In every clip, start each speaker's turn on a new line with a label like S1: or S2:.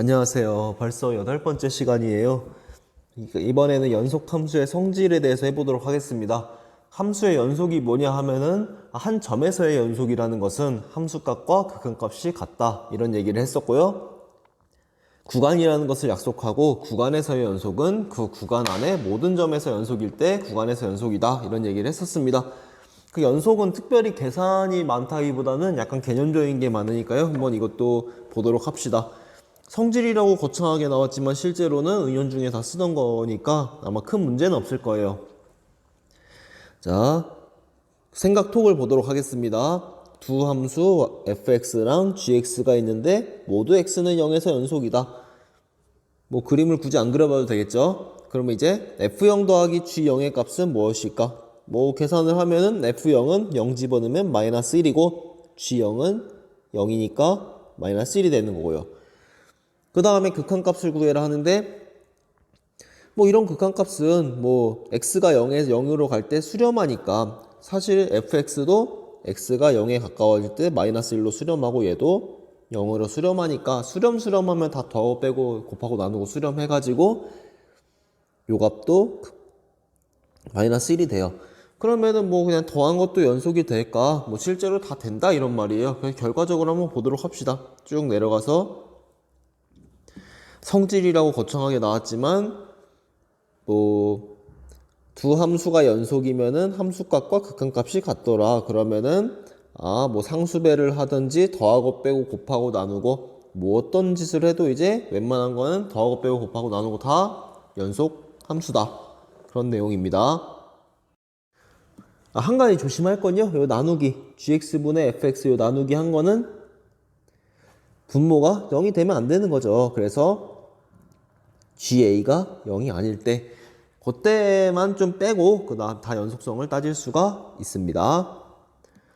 S1: 안녕하세요. 벌써 8번째 시간이에요. 이번에는 연속 함수의 성질에 대해서 해보도록 하겠습니다. 함수의 연속이 뭐냐 하면은 한 점에서의 연속이라는 것은 함수값과 극한값이 같다, 이런 얘기를 했었고요. 구간이라는 것을 약속하고 구간에서의 연속은 그 구간 안에 모든 점에서 연속일 때 구간에서 연속이다, 이런 얘기를 했었습니다. 그 연속은 특별히 계산이 많다기보다는 약간 개념적인 게 많으니까요. 한번 이것도 보도록 합시다. 성질이라고 거창하게 나왔지만 실제로는 은연중에 다 쓰던 거니까 아마 큰 문제는 없을 거예요. 자, 생각톡을 보도록 하겠습니다. 두 함수 fx랑 gx가 있는데 모두 x는 0에서 연속이다. 뭐 그림을 굳이 안 그려봐도 되겠죠? 그러면 이제 f0 더하기 g0의 값은 무엇일까? 뭐 계산을 하면은 f0은 0 집어넣으면 마이너스 1이고 g0은 0이니까 마이너스 1이 되는 거고요. 그 다음에 극한값을 구해라 하는데, 뭐 이런 극한값은 뭐 x가 0에서 0으로 갈 때 수렴하니까 사실 fx도 x가 0에 가까워질 때 마이너스 1로 수렴하고 얘도 0으로 수렴하니까 수렴하면 다 더하고 빼고 곱하고 나누고 수렴해가지고 요 값도 마이너스 1이 돼요. 그러면은 뭐 그냥 더한 것도 연속이 될까? 뭐 실제로 다 된다, 이런 말이에요. 그래서 결과적으로 한번 보도록 합시다. 쭉 내려가서 성질이라고 거창하게 나왔지만 뭐 두 함수가 연속이면은 함수값과 극한값이 같더라. 그러면은 뭐 상수배를 하든지 더하고 빼고 곱하고 나누고 뭐 어떤 짓을 해도 이제 웬만한 거는 더하고 빼고 곱하고 나누고 다 연속 함수다, 그런 내용입니다. 한 가지 조심할 건요, 요 나누기 gx분의 fx 요 나누기 한 거는 분모가 0이 되면 안 되는 거죠. 그래서 GA가 0이 아닐 때 그때만 좀 빼고 그다음 다 연속성을 따질 수가 있습니다.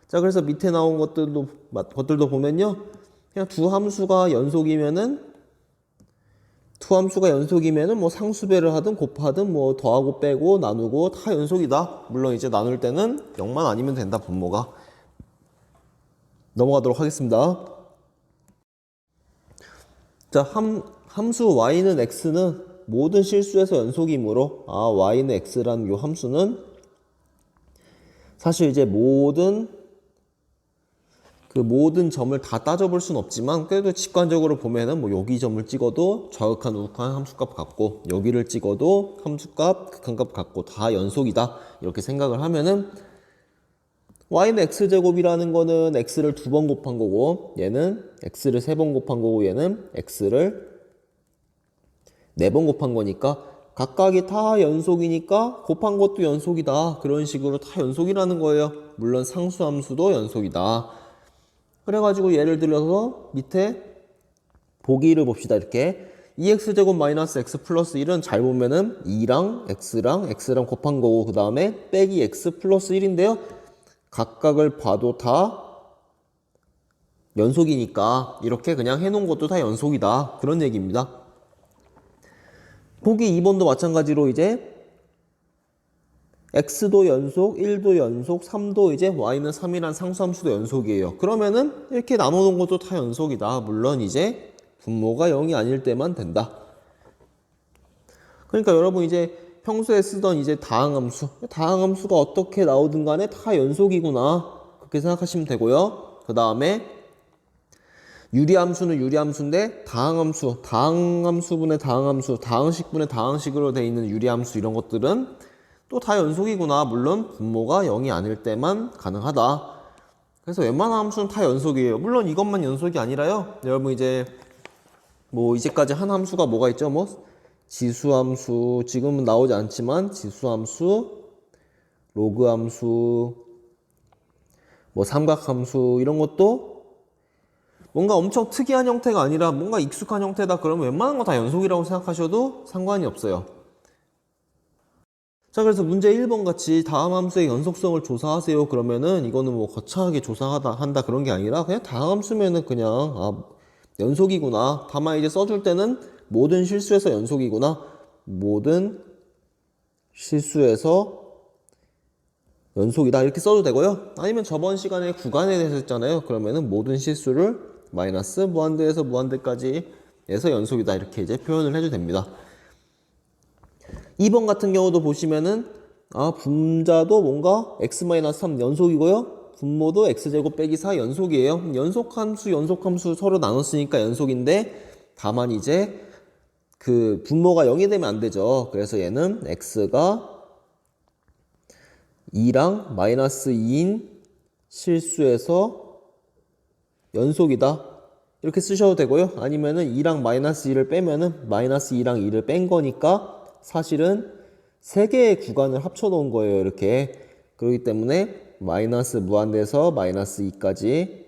S1: 자, 그래서 밑에 나온 것들도 보면요, 그냥 두 함수가 연속이면은 뭐 상수배를 하든 곱하든 뭐 더하고 빼고 나누고 다 연속이다. 물론 이제 나눌 때는 0만 아니면 된다, 분모가. 넘어가도록 하겠습니다. 자, 함수 y는 x는 모든 실수에서 연속이므로 y는 x라는 요 함수는 사실 이제 모든 점을 다 따져볼 순 없지만 그래도 직관적으로 보면은 뭐 여기 점을 찍어도 좌극한 우극한 함수값 같고 여기를 찍어도 함수값 극한값 같고 다 연속이다, 이렇게 생각을 하면은 y는 x제곱이라는 거는 x를 2번 곱한 거고 얘는 x를 3번 곱한 거고 얘는 x를 4번 곱한 거니까 각각이 다 연속이니까 곱한 것도 연속이다, 그런 식으로 다 연속이라는 거예요. 물론 상수함수도 연속이다. 그래가지고 예를 들어서 밑에 보기를 봅시다. 이렇게 2x제곱 마이너스 x 플러스 1은 잘 보면은 2랑 x랑 곱한 거고 그 다음에 빼기 x 플러스 1인데요 각각을 봐도 다 연속이니까 이렇게 그냥 해놓은 것도 다 연속이다, 그런 얘기입니다. 보기 2번도 마찬가지로 이제 x도 연속, 1도 연속, 3도 이제 y는 3이란 상수함수도 연속이에요. 그러면은 이렇게 나눠놓은 것도 다 연속이다. 물론 이제 분모가 0이 아닐 때만 된다. 그러니까 여러분 이제 평소에 쓰던 이제 다항함수가 어떻게 나오든 간에 다 연속이구나, 그렇게 생각하시면 되고요. 그 다음에 유리함수는 유리함수인데 다항함수분의 다항함수, 다항식분의 다항식으로 되어 있는 유리함수, 이런 것들은 또 다 연속이구나. 물론 분모가 0이 아닐 때만 가능하다. 그래서 웬만한 함수는 다 연속이에요. 물론 이것만 연속이 아니라요, 여러분 이제 뭐 이제까지 한 함수가 뭐가 있죠? 뭐 지수함수, 지금은 나오지 않지만 지수함수, 로그함수, 뭐 삼각함수, 이런 것도 뭔가 엄청 특이한 형태가 아니라 뭔가 익숙한 형태다 그러면 웬만한 거 다 연속이라고 생각하셔도 상관이 없어요. 자, 그래서 문제 1번 같이 다음 함수의 연속성을 조사하세요 그러면은 이거는 뭐 거창하게 한다 그런 게 아니라 그냥 다음 함수면은 그냥 연속이구나. 다만 이제 써줄 때는 모든 실수에서 연속이구나, 모든 실수에서 연속이다, 이렇게 써도 되고요. 아니면 저번 시간에 구간에 대해서 했잖아요. 그러면은 모든 실수를 마이너스 무한대에서 무한대까지 연속에서 연속이다. 이렇게 이제 표현을 해도 됩니다. 2번 같은 경우도 보시면은 분자도 뭔가 x-3 연속이고요. 분모도 x제곱 빼기 4 연속이에요. 연속함수 서로 나눴으니까 연속인데 다만 이제 그 분모가 0이 되면 안 되죠. 그래서 얘는 x가 2랑 마이너스 2인 실수에서 연속이다. 이렇게 쓰셔도 되고요. 아니면은 2랑 마이너스 2를 빼면은 마이너스 2랑 2를 뺀 거니까 사실은 3개의 구간을 합쳐 놓은 거예요. 이렇게. 그렇기 때문에 마이너스 무한대에서 마이너스 2까지,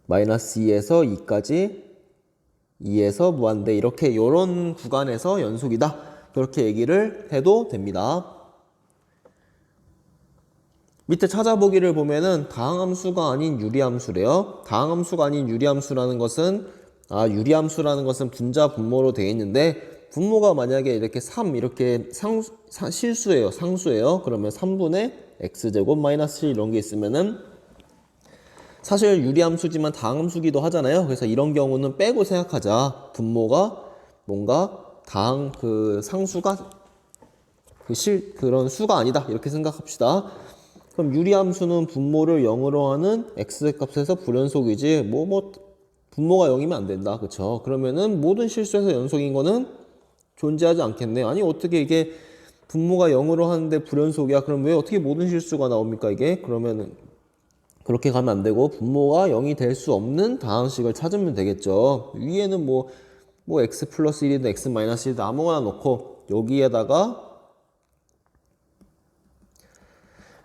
S1: 마이너스 2에서 2까지, 2에서 무한대, 이렇게 요런 구간에서 연속이다. 그렇게 얘기를 해도 됩니다. 밑에 찾아보기를 보면은 다항함수가 아닌 유리함수래요. 다항함수가 아닌 유리함수라는 것은 유리함수라는 것은 분자 분모로 되어 있는데 분모가 만약에 이렇게 3 이렇게 실수예요. 상수예요. 그러면 3분의 x제곱 마이너스 7 이런 게 있으면은 사실 유리함수지만 다항함수기도 하잖아요. 그래서 이런 경우는 빼고 생각하자. 분모가 뭔가 상수가 그런 수가 아니다. 이렇게 생각합시다. 그럼 유리함수는 분모를 0으로 하는 x의 값에서 불연속이지 분모가 0이면 안 된다. 그쵸? 그러면은 모든 실수에서 연속인 거는 존재하지 않겠네. 아니 어떻게 이게 분모가 0으로 하는데 불연속이야? 그럼 왜 어떻게 모든 실수가 나옵니까 이게? 그러면은 그렇게 가면 안 되고 분모가 0이 될 수 없는 다항식을 찾으면 되겠죠. 위에는 x 플러스 1이든 x 마이너스 1이든 아무거나 놓고 여기에다가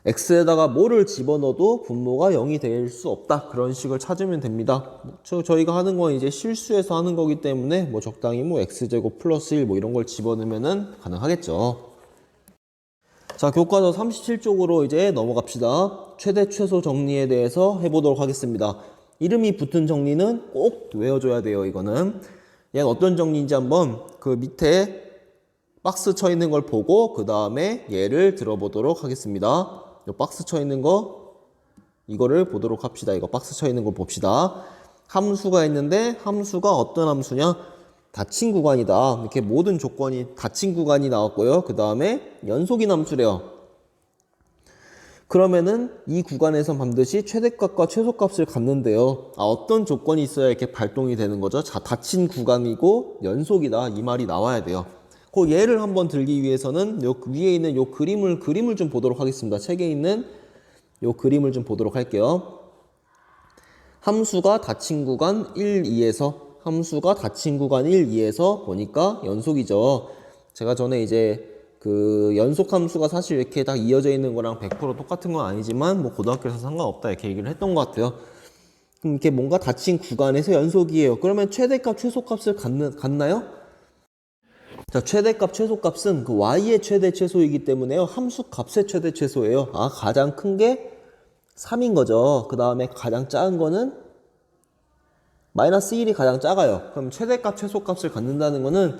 S1: x에다가 뭐를 집어넣어도 분모가 0이 될 수 없다. 그런 식을 찾으면 됩니다. 저희가 하는 건 이제 실수해서 하는 거기 때문에 적당히 x제곱 플러스 1 이런 걸 집어넣으면 가능하겠죠. 자, 교과서 37쪽으로 이제 넘어갑시다. 최대 최소 정리에 대해서 해보도록 하겠습니다. 이름이 붙은 정리는 꼭 외워줘야 돼요. 이거는 얘는 어떤 정리인지 한번 그 밑에 박스 쳐 있는 걸 보고 그 다음에 얘를 들어보도록 하겠습니다. 이 박스 쳐 있는 거 이거를 보도록 합시다. 이거 박스 쳐 있는 걸 봅시다. 함수가 있는데 함수가 어떤 함수냐? 닫힌 구간이다. 이렇게 모든 조건이 닫힌 구간이 나왔고요. 그 다음에 연속인 함수래요. 그러면은 이 구간에서 반드시 최대값과 최소값을 갖는데요. 어떤 조건이 있어야 이렇게 발동이 되는 거죠? 자, 닫힌 구간이고 연속이다. 이 말이 나와야 돼요. 그 예를 한번 들기 위해서는 요 위에 있는 요 그림을 좀 보도록 하겠습니다. 책에 있는 요 그림을 좀 보도록 할게요. 함수가 닫힌 구간 1, 2에서 함수가 닫힌 구간 1, 2에서 보니까 연속이죠. 제가 전에 이제 그 연속 함수가 사실 이렇게 딱 이어져 있는 거랑 100% 똑같은 건 아니지만 고등학교에서 상관없다 이렇게 얘기를 했던 것 같아요. 그럼 이렇게 뭔가 닫힌 구간에서 연속이에요. 그러면 최대값, 최소값을 갖나요? 자, 최대값, 최소값은 그 y의 최대 최소이기 때문에요. 함수 값의 최대 최소예요. 가장 큰 게 3인 거죠. 그 다음에 가장 작은 거는 마이너스 1이 가장 작아요. 그럼 최대값, 최소값을 갖는다는 거는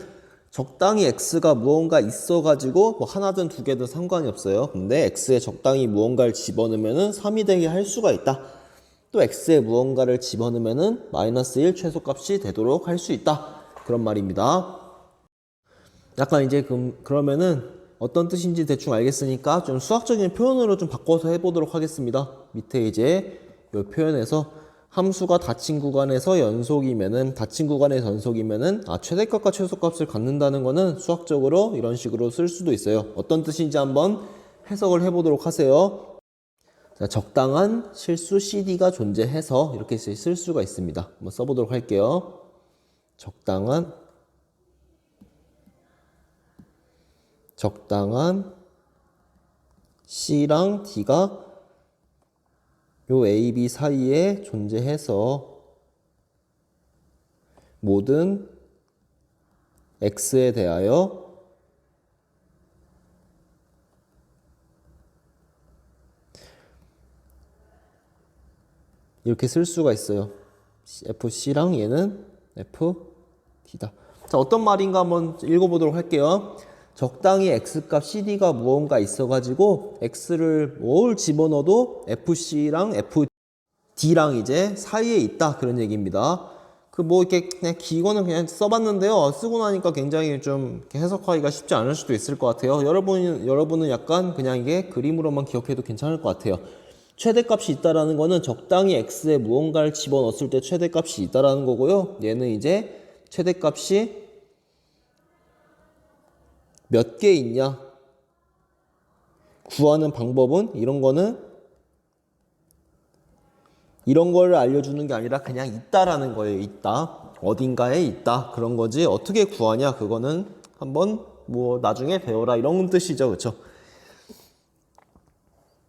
S1: 적당히 x가 무언가 있어가지고 하나든 두 개든 상관이 없어요. 근데 x에 적당히 무언가를 집어넣으면은 3이 되게 할 수가 있다. 또 x에 무언가를 집어넣으면은 마이너스 1 최소값이 되도록 할 수 있다. 그런 말입니다. 약간 이제 그러면은 어떤 뜻인지 대충 알겠으니까 좀 수학적인 표현으로 좀 바꿔서 해보도록 하겠습니다. 밑에 이제 이 표현에서 함수가 닫힌 구간에서 연속이면은 최대값과 최소값을 갖는다는 거는 수학적으로 이런 식으로 쓸 수도 있어요. 어떤 뜻인지 한번 해석을 해보도록 하세요. 자, 적당한 실수 CD가 존재해서 이렇게 쓸 수가 있습니다. 한번 써보도록 할게요. 적당한 C랑 D가 요 A, B 사이에 존재해서 모든 X에 대하여 이렇게 쓸 수가 있어요. FC랑 얘는 FD다. 자, 어떤 말인가 한번 읽어보도록 할게요. 적당히 x값 cd가 무언가 있어가지고 x를 뭘 집어넣어도 fc랑 fd랑 이제 사이에 있다 그런 얘기입니다. 그 뭐 이렇게 그냥 기거는 그냥 써봤는데요. 쓰고 나니까 굉장히 좀 이렇게 해석하기가 쉽지 않을 수도 있을 것 같아요. 여러분은 약간 그냥 이게 그림으로만 기억해도 괜찮을 것 같아요. 최대값이 있다라는 거는 적당히 x에 무언가를 집어넣었을 때 최대값이 있다라는 거고요. 얘는 이제 최대값이 몇 개 있냐 구하는 방법은 이런 거는 이런 거를 알려주는 게 아니라 그냥 있다라는 거예요. 있다. 어딘가에 있다. 그런 거지. 어떻게 구하냐? 그거는 한번 뭐 나중에 배워라. 이런 뜻이죠. 그렇죠?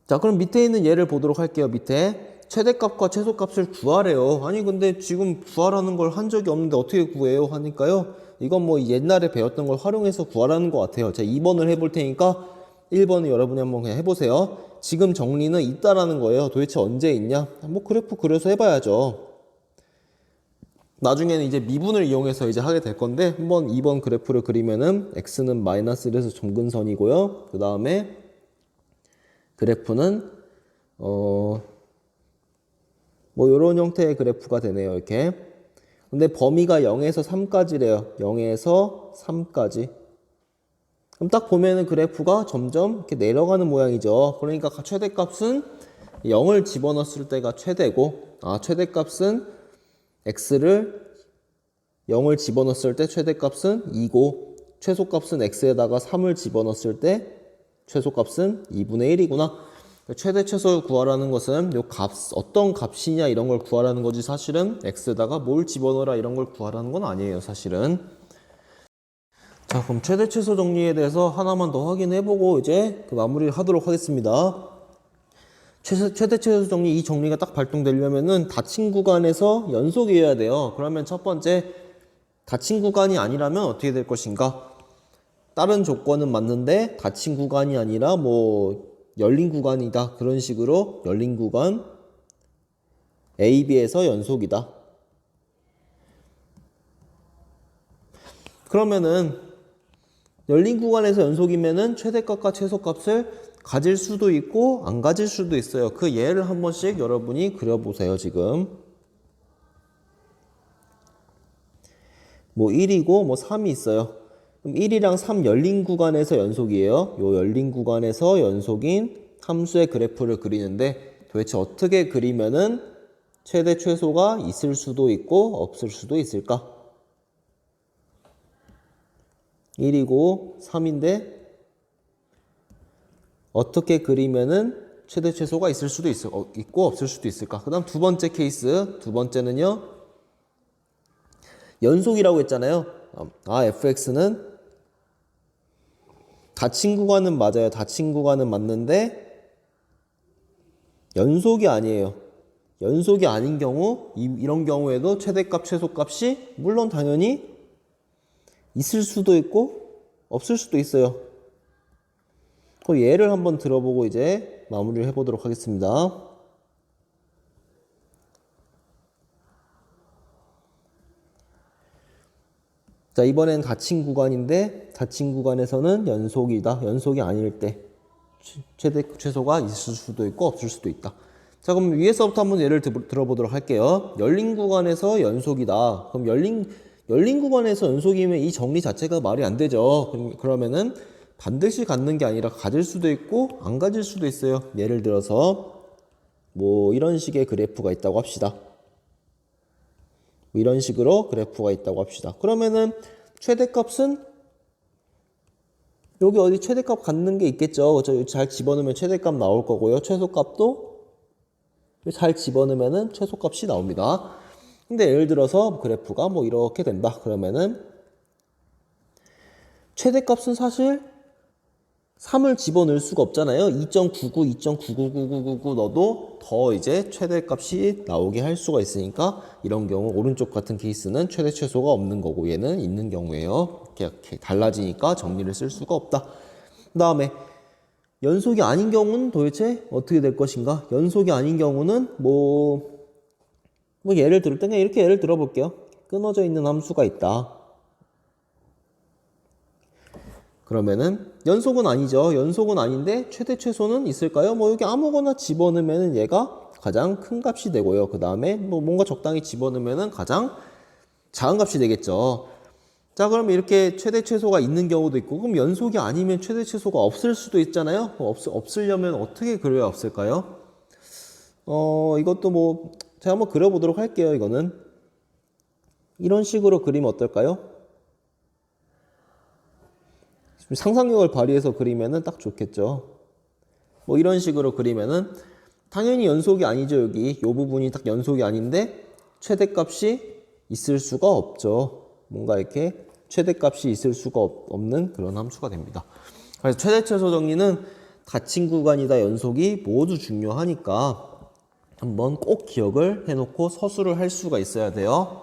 S1: 자, 그럼 밑에 있는 예를 보도록 할게요. 밑에 최대값과 최소값을 구하래요. 아니 근데 지금 구하라는 걸 한 적이 없는데 어떻게 구해요? 하니까요. 이건 뭐 옛날에 배웠던 걸 활용해서 구하라는 것 같아요. 자, 2번을 해볼 테니까 1번은 여러분이 한번 그냥 해보세요. 지금 정리는 있다라는 거예요. 도대체 언제 있냐? 뭐 그래프 그려서 해봐야죠. 나중에는 이제 미분을 이용해서 이제 하게 될 건데 한번 2번 그래프를 그리면은 x는 마이너스 1에서 점근선이고요. 그 다음에 그래프는 뭐 이런 형태의 그래프가 되네요. 이렇게. 근데 범위가 0에서 3까지래요. 0에서 3까지. 그럼 딱 보면은 그래프가 점점 이렇게 내려가는 모양이죠. 그러니까 최대값은 0을 집어넣었을 때가 최대고, 최대값은 x를 0을 집어넣었을 때 최대값은 2고, 최소값은 x에다가 3을 집어넣었을 때 최소값은 2분의 1이구나. 최대 최소를 구하라는 것은 요 값, 어떤 값이냐 이런 걸 구하라는 거지 사실은 x에다가 뭘 집어넣어라 이런 걸 구하라는 건 아니에요, 사실은. 자, 그럼 최대 최소 정리에 대해서 하나만 더 확인해보고 이제 그 마무리를 하도록 하겠습니다. 최대 최소 정리, 이 정리가 딱 발동되려면은 닫힌 구간에서 연속이어야 돼요. 그러면 첫 번째, 닫힌 구간이 아니라면 어떻게 될 것인가? 다른 조건은 맞는데 닫힌 구간이 아니라 뭐 열린 구간이다. 그런 식으로 열린 구간 A, B에서 연속이다. 그러면은 열린 구간에서 연속이면은 최대값과 최소값을 가질 수도 있고 안 가질 수도 있어요. 그 예를 한 번씩 여러분이 그려보세요. 지금 뭐 1이고 뭐 3이 있어요. 그럼 1이랑 3 열린 구간에서 연속이에요. 요 열린 구간에서 연속인 함수의 그래프를 그리는데 도대체 어떻게 그리면은 최대 최소가 있을 수도 있고 없을 수도 있을까? 1이고 3인데 어떻게 그리면은 최대 최소가 있을 수도 있고 없을 수도 있을까? 그 다음 두 번째 케이스, 두 번째는요. 연속이라고 했잖아요. fx는 닫힌 구간은 맞아요. 닫힌 구간은 맞는데 연속이 아니에요. 연속이 아닌 경우, 이런 경우에도 최대값, 최소값이 물론 당연히 있을 수도 있고 없을 수도 있어요. 그 예를 한번 들어보고 이제 마무리를 해보도록 하겠습니다. 자, 이번엔 닫힌 구간인데 닫힌 구간에서는 연속이다. 연속이 아닐 때 최대 최소가 있을 수도 있고 없을 수도 있다. 자, 그럼 위에서부터 한번 예를 들어보도록 할게요. 열린 구간에서 연속이다. 그럼 열린 구간에서 연속이면 이 정리 자체가 말이 안 되죠. 그러면은 반드시 갖는 게 아니라 가질 수도 있고 안 가질 수도 있어요. 예를 들어서 뭐 이런 식의 그래프가 있다고 합시다. 이런 식으로 그래프가 있다고 합시다. 그러면은 최대값은 여기 어디 최대값 갖는 게 있겠죠. 잘 집어넣으면 최대값 나올 거고요. 최소값도 잘 집어넣으면은 최소값이 나옵니다. 근데 예를 들어서 그래프가 뭐 이렇게 된다. 그러면은 최대값은 사실 3을 집어넣을 수가 없잖아요. 2.99, 2.999999 넣어도 더 이제 최대값이 나오게 할 수가 있으니까 이런 경우 오른쪽 같은 케이스는 최대 최소가 없는 거고 얘는 있는 경우예요. 이렇게 달라지니까 정리를 쓸 수가 없다. 그 다음에 연속이 아닌 경우는 도대체 어떻게 될 것인가? 연속이 아닌 경우는 뭐 예를 들을 때 그냥 이렇게 예를 들어볼게요. 끊어져 있는 함수가 있다. 그러면은 연속은 아니죠. 연속은 아닌데 최대 최소는 있을까요? 뭐 여기 아무거나 집어넣으면 얘가 가장 큰 값이 되고요. 그 다음에 뭐 뭔가 적당히 집어넣으면 가장 작은 값이 되겠죠. 자, 그럼 이렇게 최대 최소가 있는 경우도 있고, 그럼 연속이 아니면 최대 최소가 없을 수도 있잖아요. 없으려면 어떻게 그려야 없을까요? 이것도 뭐 제가 한번 그려보도록 할게요. 이거는 이런 식으로 그리면 어떨까요? 상상력을 발휘해서 그리면은 딱 좋겠죠. 뭐 이런 식으로 그리면은 당연히 연속이 아니죠. 여기 이 부분이 딱 연속이 아닌데 최대값이 있을 수가 없죠. 뭔가 이렇게 최대값이 있을 수가 없는 그런 함수가 됩니다. 그래서 최대 최소 정리는 닫힌 구간이다 연속이 모두 중요하니까 한번 꼭 기억을 해놓고 서술을 할 수가 있어야 돼요.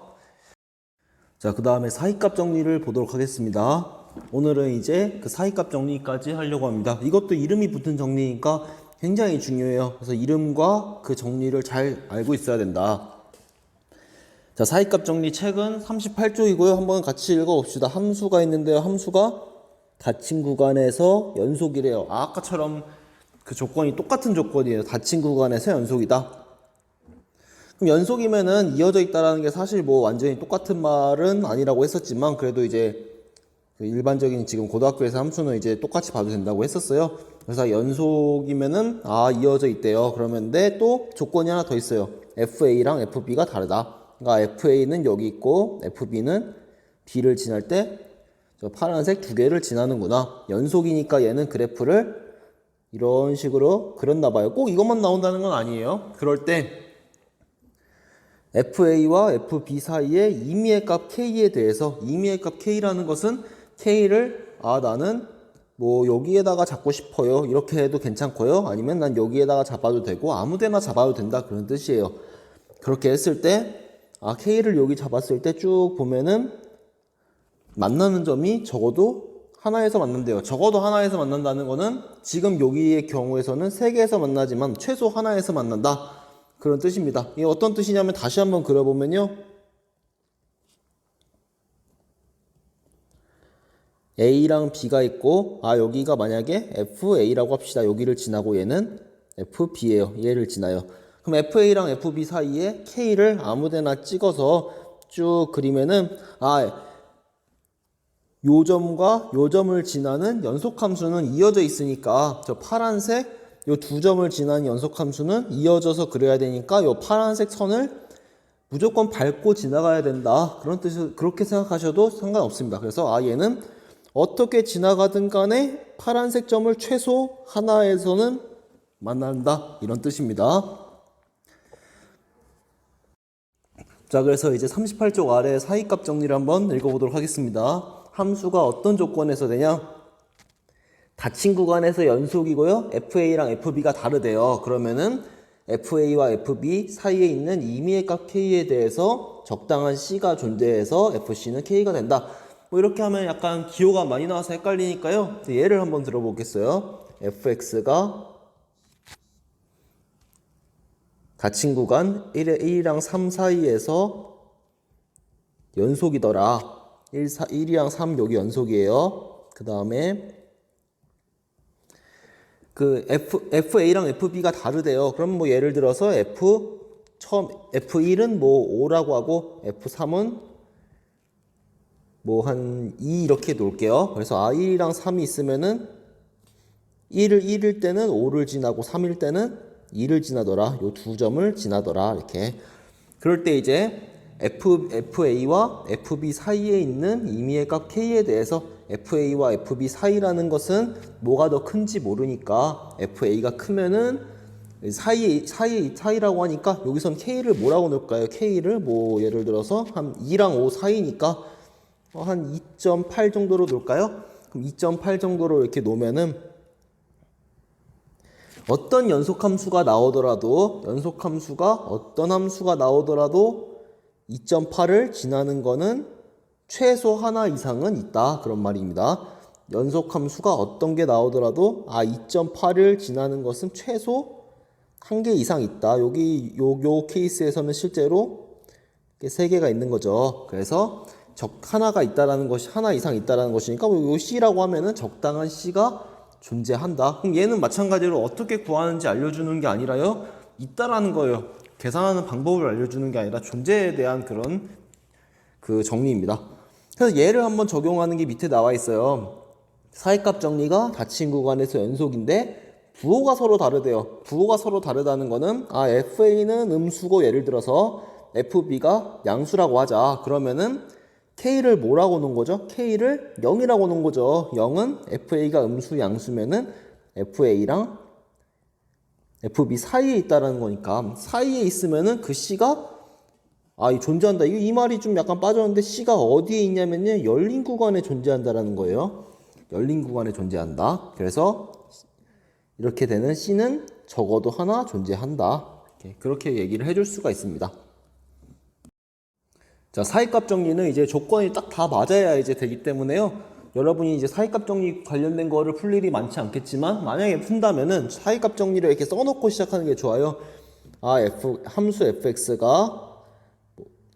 S1: 자, 그 다음에 사이값 정리를 보도록 하겠습니다. 오늘은 이제 그 사이값 정리까지 하려고 합니다. 이것도 이름이 붙은 정리니까 굉장히 중요해요. 그래서 이름과 그 정리를 잘 알고 있어야 된다. 자, 사이값 정리 책은 38쪽이고요. 한번 같이 읽어봅시다. 함수가 있는데요. 함수가 닫힌 구간에서 연속이래요. 아까처럼 그 조건이 똑같은 조건이에요. 닫힌 구간에서 연속이다. 그럼 연속이면은 이어져 있다라는 게 사실 뭐 완전히 똑같은 말은 아니라고 했었지만 그래도 이제 그 일반적인 지금 고등학교에서 함수는 이제 똑같이 봐도 된다고 했었어요. 그래서 연속이면은 이어져 있대요. 그러면 근데 또 조건이 하나 더 있어요. FA랑 FB가 다르다. 그러니까 FA는 여기 있고 FB는 B를 지날 때 저 파란색 두 개를 지나는구나. 연속이니까 얘는 그래프를 이런 식으로 그렸나 봐요. 꼭 이것만 나온다는 건 아니에요. 그럴 때 FA와 FB 사이의 임의의 값 K에 대해서 임의의 값 K라는 것은 K를 나는 뭐 여기에다가 잡고 싶어요. 이렇게 해도 괜찮고요. 아니면 난 여기에다가 잡아도 되고 아무 데나 잡아도 된다. 그런 뜻이에요. 그렇게 했을 때 K를 여기 잡았을 때 쭉 보면은 만나는 점이 적어도 하나에서 만난대요. 적어도 하나에서 만난다는 거는 지금 여기의 경우에서는 세 개에서 만나지만 최소 하나에서 만난다. 그런 뜻입니다. 이게 어떤 뜻이냐면 다시 한번 그려보면요. A랑 B가 있고 여기가 만약에 FA라고 합시다. 여기를 지나고 얘는 FB예요. 얘를 지나요. 그럼 FA랑 FB 사이에 K를 아무데나 찍어서 쭉 그리면은 요 점과 요 점을 지나는 연속함수는 이어져 있으니까 저 파란색 요 두 점을 지나는 연속함수는 이어져서 그려야 되니까 요 파란색 선을 무조건 밟고 지나가야 된다. 그런 뜻이 그렇게 생각하셔도 상관없습니다. 그래서 얘는 어떻게 지나가든 간에 파란색 점을 최소 하나에서는 만난다. 이런 뜻입니다. 자, 그래서 이제 38쪽 아래 사이값 정리를 한번 읽어보도록 하겠습니다. 함수가 어떤 조건에서 되냐? 닫힌 구간에서 연속이고요. FA랑 FB가 다르대요. 그러면은 FA와 FB 사이에 있는 임의의 값 K에 대해서 적당한 C가 존재해서 FC는 K가 된다. 뭐 이렇게 하면 약간 기호가 많이 나와서 헷갈리니까요. 예를 한번 들어보겠어요. FX가 닫힌 구간 1이랑 3 사이에서 연속이더라. 1이랑 3 여기 연속이에요. 그 다음에 그 FA랑 FB가 다르대요. 그럼 뭐 예를 들어서 F1은 뭐 5라고 하고 F3은 뭐 한 2 이렇게 놓을게요. 그래서 1이랑 3이 있으면은 1일 때는 5를 지나고 3일 때는 2를 지나더라. 요 두 점을 지나더라. 이렇게. 그럴 때 이제 FA와 FB 사이에 있는 임의의 값 K에 대해서 FA와 FB 사이라는 것은 뭐가 더 큰지 모르니까 FA가 크면은 사이라고 하니까 여기선 K를 뭐라고 넣을까요? K를 뭐 예를 들어서 한 2랑 5 사이니까 한 2.8 정도로 놓을까요? 그럼 2.8 정도로 이렇게 놓으면은 어떤 연속함수가 나오더라도 어떤 함수가 나오더라도 2.8을 지나는 거는 최소 하나 이상은 있다. 그런 말입니다. 연속함수가 어떤 게 나오더라도 2.8을 지나는 것은 최소 한 개 이상 있다. 여기 요 케이스에서는 실제로 3개가 있는 거죠. 그래서 하나가 있다라는 것이 하나 이상 있다라는 것이니까 요 C라고 하면은 적당한 C가 존재한다. 그럼 얘는 마찬가지로 어떻게 구하는지 알려주는 게 아니라요. 있다라는 거예요. 계산하는 방법을 알려주는 게 아니라 존재에 대한 그런 그 정리입니다. 그래서 얘를 한번 적용하는 게 밑에 나와 있어요. 사이값 정리가 닫힌 구간에서 연속인데 부호가 서로 다르대요. 부호가 서로 다르다는 거는 FA는 음수고 예를 들어서 FB가 양수라고 하자. 그러면은 K를 뭐라고 놓은 거죠? K를 0이라고 놓은 거죠. 0은 FA가 음수 양수면은 FA랑 FB 사이에 있다라는 거니까 사이에 있으면은 그 C가 존재한다. 이 말이 좀 약간 빠졌는데 C가 어디에 있냐면요. 열린 구간에 존재한다라는 거예요. 열린 구간에 존재한다. 그래서 이렇게 되는 C는 적어도 하나 존재한다. 그렇게 얘기를 해줄 수가 있습니다. 자, 사이값 정리는 이제 조건이 딱 다 맞아야 이제 되기 때문에요. 여러분이 이제 사이값 정리 관련된 거를 풀 일이 많지 않겠지만 만약에 푼다면은 사이값 정리를 이렇게 써놓고 시작하는 게 좋아요. 함수 fx가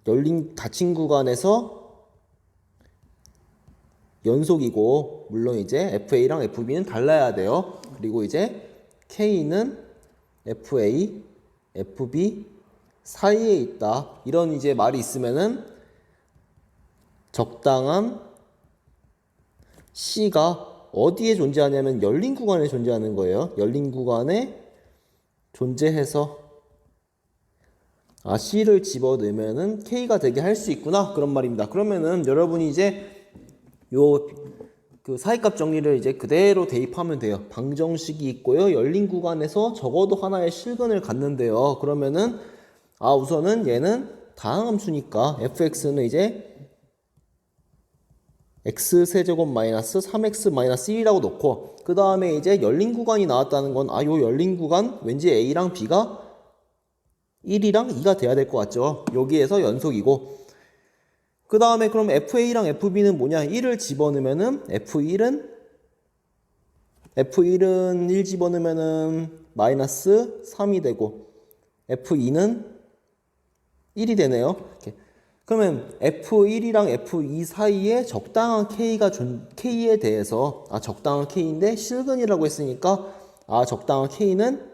S1: 열린 닫힌 구간에서 연속이고 물론 이제 FA랑 FB는 달라야 돼요. 그리고 이제 K는 FA, FB 사이에 있다. 이런 이제 말이 있으면은 적당한 C가 어디에 존재하냐면 열린 구간에 존재하는 거예요. 열린 구간에 존재해서 C를 집어넣으면은 K가 되게 할 수 있구나. 그런 말입니다. 그러면은 여러분이 이제 그 사이값 정리를 이제 그대로 대입하면 돼요. 방정식이 있고요. 열린 구간에서 적어도 하나의 실근을 갖는데요. 그러면은 우선은 얘는 다항함수니까 fx는 이제 x세제곱 마이너스 3x 마이너스 1이라고 놓고 그 다음에 이제 열린 구간이 나왔다는 건 요 열린 구간 왠지 a랑 b가 1이랑 2가 돼야 될 것 같죠. 여기에서 연속이고 그 다음에 그럼 FA랑 FB는 뭐냐? 1을 집어넣으면은 F1은 1 집어넣으면은 마이너스 3이 되고 F2는 1이 되네요. 이렇게. 그러면 F1이랑 F2 사이에 적당한 K에 대해서 적당한 K인데 실근이라고 했으니까 적당한 K는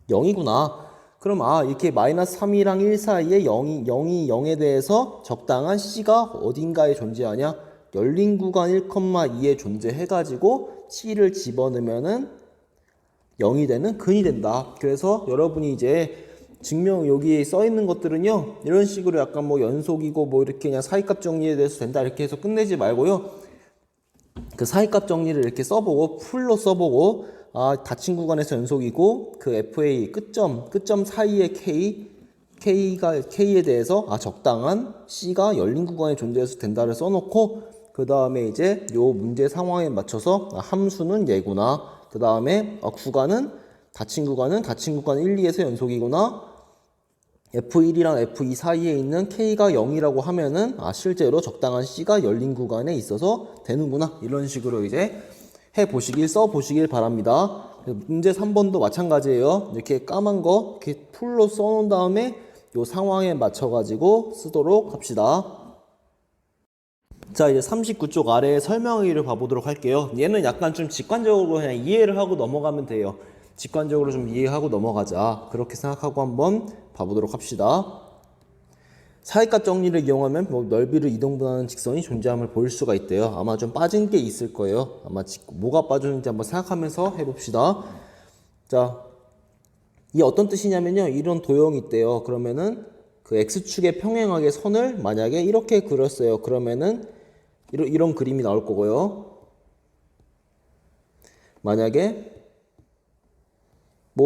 S1: 0이구나. 그럼 이렇게 마이너스 3이랑 1 사이에 0이 0에 대해서 적당한 C가 어딘가에 존재하냐? 열린 구간 1,2에 존재해가지고 C를 집어넣으면은 0이 되는 근이 된다. 그래서 여러분이 이제 증명 여기에 써 있는 것들은요, 이런 식으로 약간 뭐 연속이고 뭐 이렇게 그냥 사이값 정리에 대해서 된다 이렇게 해서 끝내지 말고요. 그 사이값 정리를 이렇게 써보고 풀로 써보고 닫힌 구간에서 연속이고 그 FA 끝점 사이의 K에 대해서 적당한 C가 열린 구간에 존재해서 된다를 써놓고 그 다음에 이제 요 문제 상황에 맞춰서 함수는 얘구나. 그 다음에 닫힌 구간 1, 2에서 연속이구나. F1이랑 F2 사이에 있는 K가 0이라고 하면은 실제로 적당한 C가 열린 구간에 있어서 되는구나. 이런 식으로 이제 써보시길 바랍니다. 문제 3번도 마찬가지예요. 이렇게 까만 거 이렇게 풀로 써놓은 다음에 이 상황에 맞춰가지고 쓰도록 합시다. 자, 이제 39쪽 아래에 설명의를 봐보도록 할게요. 얘는 약간 좀 직관적으로 그냥 이해를 하고 넘어가면 돼요. 직관적으로 좀 이해하고 넘어가자. 그렇게 생각하고 한번 봐보도록 합시다. 사이값 정리를 이용하면 넓이를 이동분하는 직선이 존재함을 볼 수가 있대요. 아마 좀 빠진 게 있을 거예요. 아마 뭐가 빠졌는지 한번 생각하면서 해봅시다. 자, 이 어떤 뜻이냐면요. 이런 도형이 있대요. 그러면은 그 X축에 평행하게 선을 만약에 이렇게 그렸어요. 그러면은 이런 그림이 나올 거고요. 만약에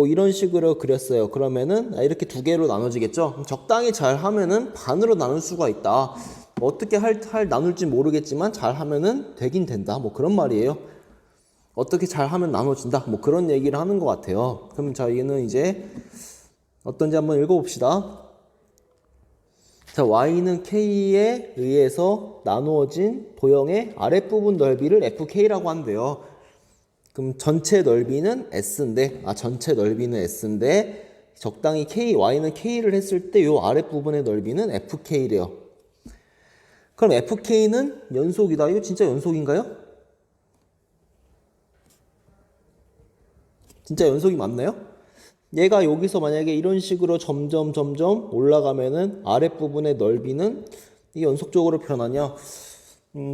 S1: 이런 식으로 그렸어요. 그러면은 이렇게 두 개로 나눠지겠죠. 적당히 잘 하면은 반으로 나눌 수가 있다. 어떻게 나눌지 모르겠지만 잘 하면은 되긴 된다. 그런 말이에요. 어떻게 잘 하면 나눠진다. 그런 얘기를 하는 것 같아요. 그럼 저희는 이제 어떤지 한번 읽어봅시다. 자, y는 k에 의해서 나누어진 도형의 아랫부분 넓이를 fk라고 한대요. 그럼 전체 넓이는 s인데 적당히 y는 k를 했을 때 요 아랫부분의 넓이는 fk래요. 그럼 fk는 연속이다. 이거 진짜 연속인가요? 진짜 연속이 맞나요? 얘가 여기서 만약에 이런 식으로 점점 올라가면은 아랫부분의 넓이는 이게 연속적으로 표현하냐?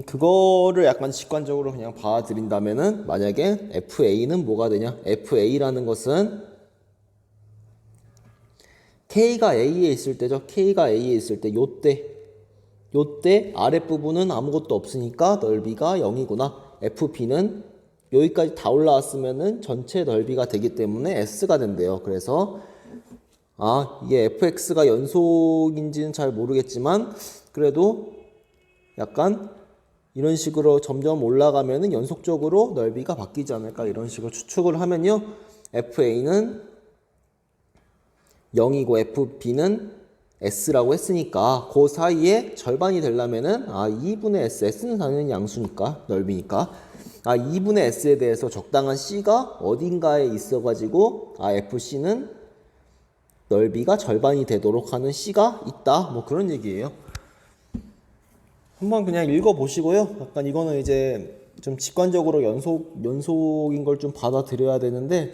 S1: 그거를 약간 직관적으로 그냥 봐드린다면은 만약에 FA는 뭐가 되냐? FA라는 것은 K가 A에 있을 때죠. K가 A에 있을 때 요때 아랫부분은 아무것도 없으니까 넓이가 0이구나. FB는 여기까지 다 올라왔으면은 전체 넓이가 되기 때문에 S가 된대요. 그래서 이게 fx가 연속인지는 잘 모르겠지만 그래도 약간 이런 식으로 점점 올라가면은 연속적으로 넓이가 바뀌지 않을까 이런 식으로 추측을 하면요. fa는 0이고 fb는 s라고 했으니까 그 사이에 절반이 되려면은 2분의 s는 당연히 양수니까 넓이니까 2분의 s에 대해서 적당한 c가 어딘가에 있어가지고 fc는 넓이가 절반이 되도록 하는 c가 있다 뭐 그런 얘기예요. 한번 그냥 읽어보시고요. 약간 이거는 이제 좀 직관적으로 연속인 걸 좀 받아들여야 되는데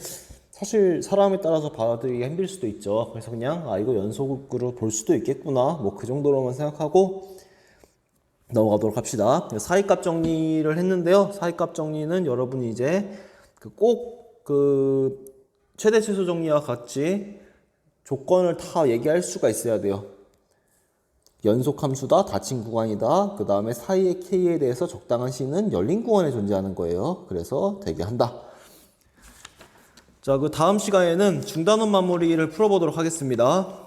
S1: 사실 사람에 따라서 받아들이기 힘들 수도 있죠. 그래서 그냥 이거 연속으로 볼 수도 있겠구나 뭐 그 정도로만 생각하고 넘어가도록 합시다. 사이값 정리를 했는데요. 사이값 정리는 여러분이 이제 꼭 그 최대 최소 정리와 같이 조건을 다 얘기할 수가 있어야 돼요. 연속함수다, 닫힌 구간이다, 그 다음에 사이의 K에 대해서 적당한 C는 열린 구간에 존재하는 거예요. 그래서 되게 한다. 자, 그 다음 시간에는 중단원 마무리를 풀어보도록 하겠습니다.